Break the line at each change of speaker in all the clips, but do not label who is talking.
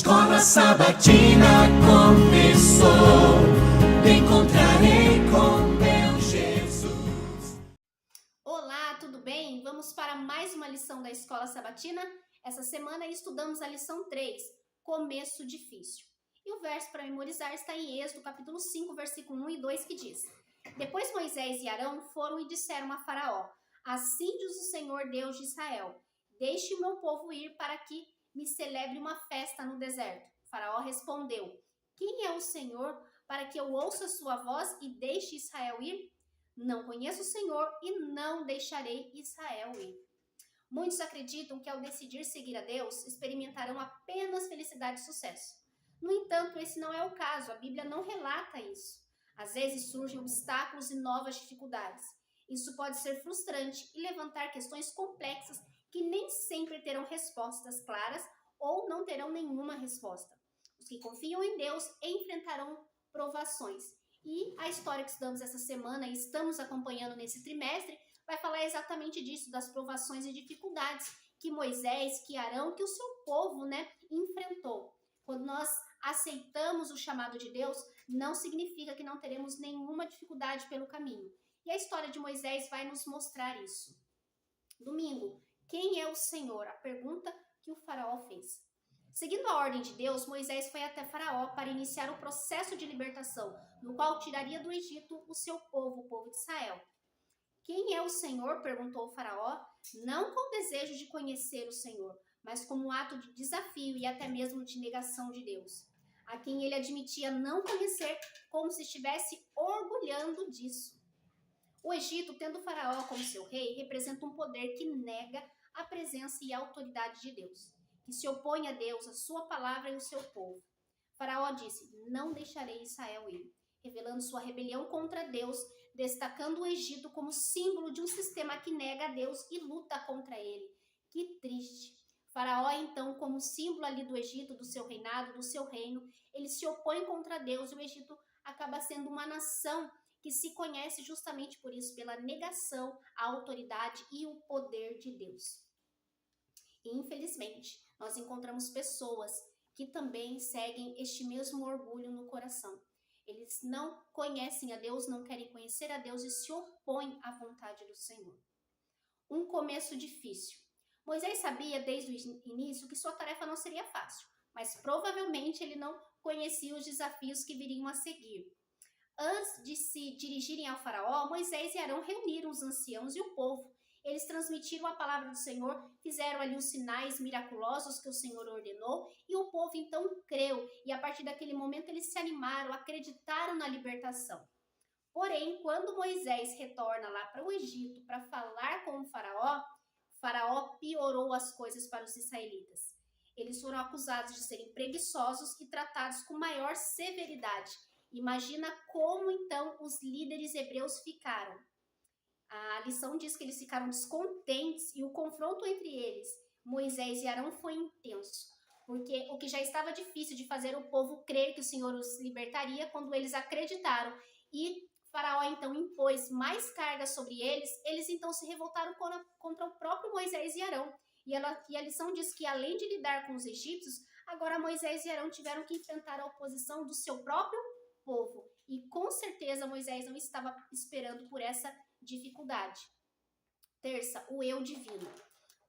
Escola Sabatina começou, me encontrarei com meu Jesus.
Olá, tudo bem? Vamos para mais uma lição da Escola Sabatina. Essa semana estudamos a lição 3, Começo Difícil. E o verso para memorizar está em Êxodo, capítulo 5, versículo 1 e 2, que diz: Depois Moisés e Arão foram e disseram a Faraó: Assim diz o Senhor Deus de Israel: Deixe o meu povo ir para que me celebre uma festa no deserto. Faraó respondeu: Quem é o Senhor para que eu ouça a sua voz e deixe Israel ir? Não conheço o Senhor e não deixarei Israel ir. Muitos acreditam que ao decidir seguir a Deus, experimentarão apenas felicidade e sucesso. No entanto, esse não é o caso, a Bíblia não relata isso. Às vezes surgem obstáculos e novas dificuldades. Isso pode ser frustrante e levantar questões complexas que nem sempre terão respostas claras ou não terão nenhuma resposta. Os que confiam em Deus enfrentarão provações. E a história que estudamos essa semana e estamos acompanhando nesse trimestre vai falar exatamente disso, das provações e dificuldades que Moisés, que Arão, que o seu povo, enfrentou. Quando nós aceitamos o chamado de Deus, não significa que não teremos nenhuma dificuldade pelo caminho. E a história de Moisés vai nos mostrar isso. Domingo, quem é o Senhor? A pergunta que o faraó fez. Seguindo a ordem de Deus, Moisés foi até Faraó para iniciar o processo de libertação, no qual tiraria do Egito o seu povo, o povo de Israel. Quem é o Senhor? Perguntou o Faraó, não com o desejo de conhecer o Senhor, mas como um ato de desafio e até mesmo de negação de Deus, a quem ele admitia não conhecer, como se estivesse orgulhando disso. O Egito, tendo o Faraó como seu rei, representa um poder que nega a presença e a autoridade de Deus, que se opõe a Deus, a sua palavra e o seu povo. Faraó disse: Não deixarei Israel ir, revelando sua rebelião contra Deus, destacando o Egito como símbolo de um sistema que nega a Deus e luta contra ele. Que triste! Faraó, então, como símbolo ali do Egito, do seu reinado, do seu reino, ele se opõe contra Deus e o Egito acaba sendo uma nação que se conhece justamente por isso, pela negação à autoridade e o poder de Deus. E, infelizmente, nós encontramos pessoas que também seguem este mesmo orgulho no coração. Eles não conhecem a Deus, não querem conhecer a Deus e se opõem à vontade do Senhor. Um começo difícil. Moisés sabia desde o início que sua tarefa não seria fácil, mas provavelmente ele não conhecia os desafios que viriam a seguir. Antes de se dirigirem ao faraó, Moisés e Arão reuniram os anciãos e o povo. Eles transmitiram a palavra do Senhor, fizeram ali os sinais miraculosos que o Senhor ordenou, e o povo então creu, e a partir daquele momento eles se animaram, acreditaram na libertação. Porém, quando Moisés retorna lá para o Egito para falar com o faraó piorou as coisas para os israelitas. Eles foram acusados de serem preguiçosos e tratados com maior severidade. Imagina como então os líderes hebreus ficaram. A lição diz que eles ficaram descontentes e o confronto entre eles, Moisés e Arão, foi intenso. Porque o que já estava difícil de fazer o povo crer que o Senhor os libertaria, quando eles acreditaram e Faraó então impôs mais carga sobre eles, eles então se revoltaram contra o próprio Moisés e Arão. E a lição diz que além de lidar com os egípcios, agora Moisés e Arão tiveram que enfrentar a oposição do seu próprio povo. E com certeza Moisés não estava esperando por essa dificuldade. Terça, o eu divino.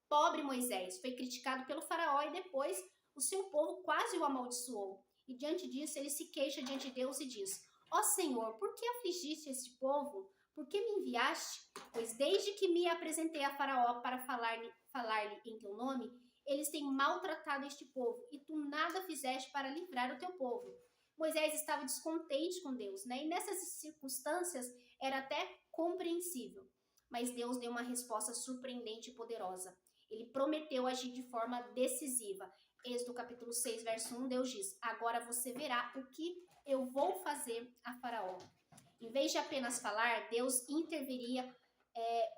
Pobre Moisés foi criticado pelo faraó e depois o seu povo quase o amaldiçoou. E diante disso ele se queixa diante de Deus e diz: Ó Senhor, por que afligiste este povo? Por que me enviaste? Pois desde que me apresentei a Faraó para falar-lhe em teu nome, eles têm maltratado este povo, e tu nada fizeste para livrar o teu povo. Moisés estava descontente com Deus, E nessas circunstâncias era até compreensível. Mas Deus deu uma resposta surpreendente e poderosa. Ele prometeu agir de forma decisiva. Êxodo capítulo 6, verso 1, Deus diz: Agora você verá o que eu vou fazer a Faraó. Em vez de apenas falar, Deus interviria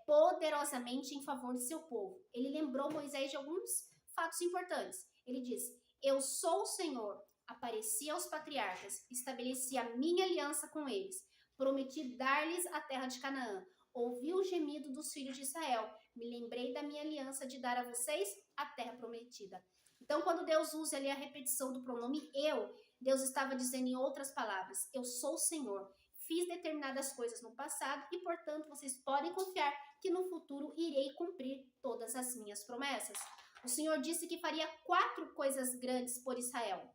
poderosamente em favor de seu povo. Ele lembrou Moisés de alguns fatos importantes. Ele diz: Eu sou o Senhor, apareci aos patriarcas, estabeleci a minha aliança com eles, prometi dar-lhes a terra de Canaã, ouvi o gemido dos filhos de Israel, me lembrei da minha aliança de dar a vocês a terra prometida. Então, quando Deus usa ali a repetição do pronome eu, Deus estava dizendo em outras palavras, eu sou o Senhor, fiz determinadas coisas no passado e, portanto, vocês podem confiar que no futuro irei cumprir todas as minhas promessas. O Senhor disse que faria 4 coisas grandes por Israel,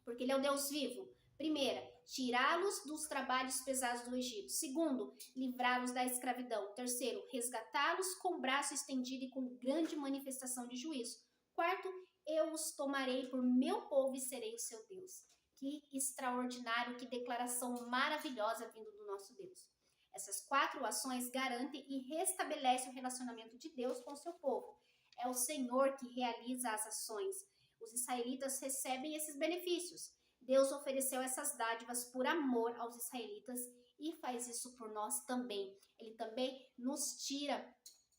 porque Ele é o Deus vivo. Primeira, tirá-los dos trabalhos pesados do Egito. Segundo, livrá-los da escravidão. Terceiro, resgatá-los com o braço estendido e com grande manifestação de juízo. Quarto, eu os tomarei por meu povo e serei o seu Deus. Que extraordinário, que declaração maravilhosa vindo do nosso Deus. Essas 4 ações garantem e restabelecem o relacionamento de Deus com o seu povo. É o Senhor que realiza as ações. Os israelitas recebem esses benefícios. Deus ofereceu essas dádivas por amor aos israelitas e faz isso por nós também. Ele também nos tira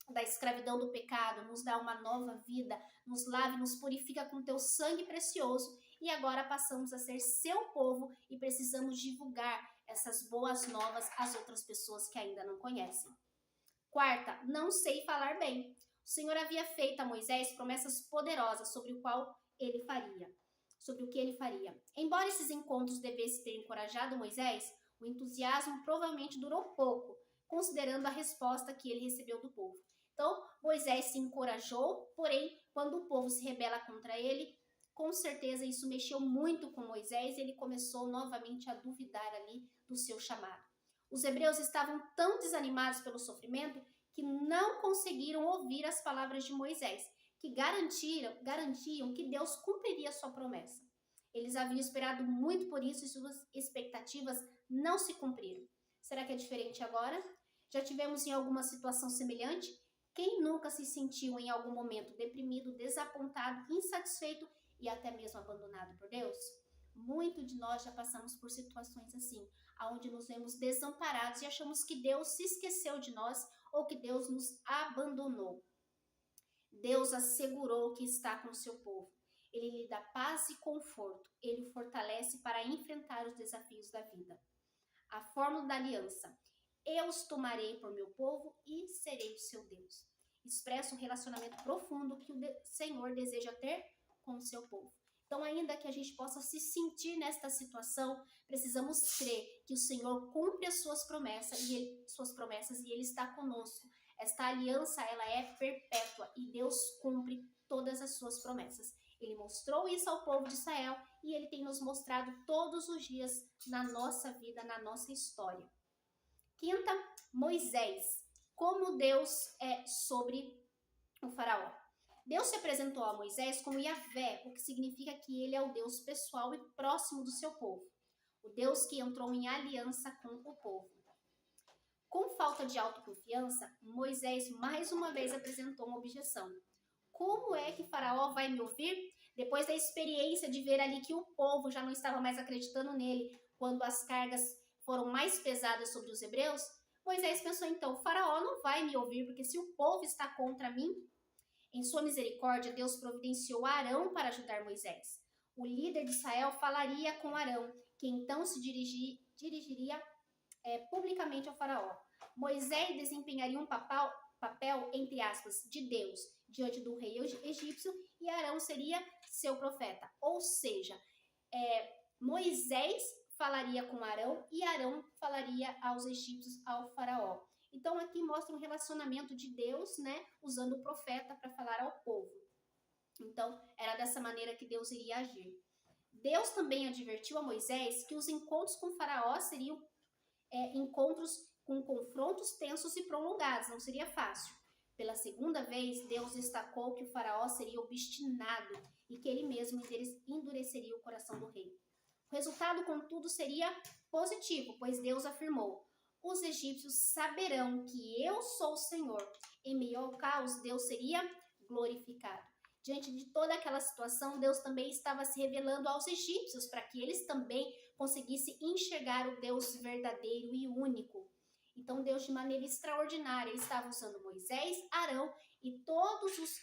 da escravidão do pecado, nos dá uma nova vida, nos lava e nos purifica com teu sangue precioso e agora passamos a ser seu povo e precisamos divulgar essas boas novas às outras pessoas que ainda não conhecem. Quarta, não sei falar bem. O Senhor havia feito a Moisés promessas poderosas sobre o que ele faria. Embora esses encontros devessem ter encorajado Moisés, o entusiasmo provavelmente durou pouco, considerando a resposta que ele recebeu do povo. Então, Moisés se encorajou, porém, quando o povo se rebela contra ele, com certeza isso mexeu muito com Moisés e ele começou novamente a duvidar ali do seu chamado. Os hebreus estavam tão desanimados pelo sofrimento que não conseguiram ouvir as palavras de Moisés, que garantiam que Deus cumpriria sua promessa. Eles haviam esperado muito por isso e suas expectativas não se cumpriram. Será que é diferente agora? Já tivemos em alguma situação semelhante? Quem nunca se sentiu em algum momento deprimido, desapontado, insatisfeito e até mesmo abandonado por Deus? Muitos de nós já passamos por situações assim, onde nos vemos desamparados e achamos que Deus se esqueceu de nós ou que Deus nos abandonou. Deus assegurou que está com o seu povo. Ele lhe dá paz e conforto. Ele o fortalece para enfrentar os desafios da vida. A fórmula da aliança. Eu os tomarei por meu povo e serei o seu Deus. Expressa um relacionamento profundo que o Senhor deseja ter com o seu povo. Então, ainda que a gente possa se sentir nesta situação, precisamos crer que o Senhor cumpre as suas promessas e Ele está conosco. Esta aliança, ela é perpétua e Deus cumpre todas as suas promessas. Ele mostrou isso ao povo de Israel e Ele tem nos mostrado todos os dias na nossa vida, na nossa história. Quinta, Moisés. Como Deus é sobre o faraó. Deus se apresentou a Moisés como Yahvé, o que significa que ele é o Deus pessoal e próximo do seu povo. O Deus que entrou em aliança com o povo. Com falta de autoconfiança, Moisés mais uma vez apresentou uma objeção. Como é que Faraó vai me ouvir? Depois da experiência de ver ali que o povo já não estava mais acreditando nele, quando as cargas foram mais pesadas sobre os hebreus, Moisés pensou então, Faraó não vai me ouvir, porque se o povo está contra mim... Em sua misericórdia, Deus providenciou Arão para ajudar Moisés. O líder de Israel falaria com Arão, que então se dirigiria publicamente ao faraó. Moisés desempenharia um papel, entre aspas, de Deus, diante do rei egípcio, e Arão seria seu profeta. Ou seja, Moisés falaria com Arão e Arão falaria aos egípcios, ao faraó. Então, aqui mostra um relacionamento de Deus, né, usando o profeta para falar ao povo. Então, era dessa maneira que Deus iria agir. Deus também advertiu a Moisés que os encontros com o faraó seriam encontros com confrontos tensos e prolongados, não seria fácil. Pela segunda vez, Deus destacou que o faraó seria obstinado e que ele mesmo endureceria o coração do rei. O resultado, contudo, seria positivo, pois Deus afirmou: os egípcios saberão que eu sou o Senhor. Em meio ao caos, Deus seria glorificado. Diante de toda aquela situação, Deus também estava se revelando aos egípcios para que eles também conseguissem enxergar o Deus verdadeiro e único. Então, Deus, de maneira extraordinária, ele estava usando Moisés, Arão e todos os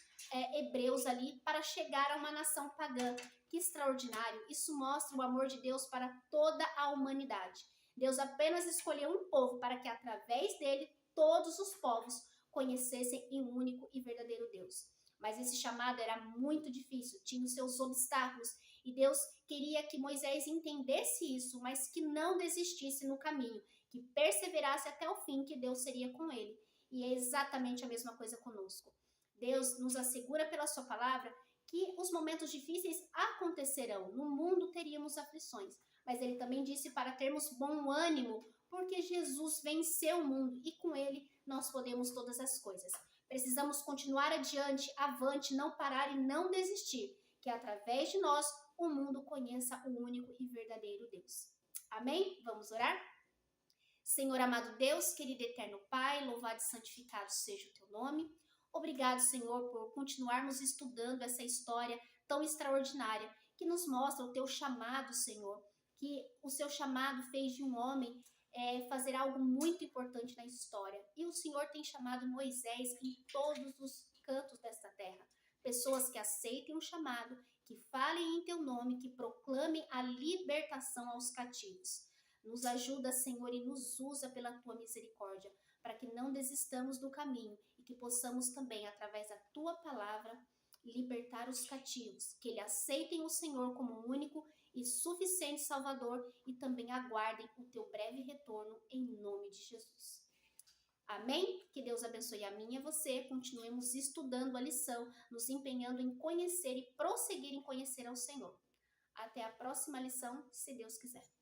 hebreus ali para chegar a uma nação pagã. Que extraordinário! Isso mostra o amor de Deus para toda a humanidade. Deus apenas escolheu um povo para que, através dele, todos os povos conhecessem um único e verdadeiro Deus. Mas esse chamado era muito difícil, tinha os seus obstáculos, e Deus queria que Moisés entendesse isso, mas que não desistisse no caminho, que perseverasse até o fim, que Deus seria com ele. E é exatamente a mesma coisa conosco. Deus nos assegura pela sua palavra que os momentos difíceis acontecerão. No mundo teríamos aflições, mas ele também disse para termos bom ânimo, porque Jesus venceu o mundo e com ele nós podemos todas as coisas. Precisamos continuar adiante, avante, não parar e não desistir, que através de nós o mundo conheça o único e verdadeiro Deus. Amém? Vamos orar? Senhor amado Deus, querido eterno Pai, louvado e santificado seja o teu nome. Obrigado, Senhor, por continuarmos estudando essa história tão extraordinária que nos mostra o teu chamado, Senhor, que o seu chamado fez de um homem fazer algo muito importante na história. E o Senhor tem chamado Moisés em todos os cantos desta terra. Pessoas que aceitem o chamado, que falem em teu nome, que proclamem a libertação aos cativos. Nos ajuda, Senhor, e nos usa pela tua misericórdia, para que não desistamos do caminho e que possamos também, através da tua palavra, libertar os cativos, que eles aceitem o Senhor como o único e suficiente Salvador e também aguardem o teu breve retorno em nome de Jesus. Amém? Que Deus abençoe a mim e a você. Continuemos estudando a lição, nos empenhando em conhecer e prosseguir em conhecer ao Senhor. Até a próxima lição, se Deus quiser.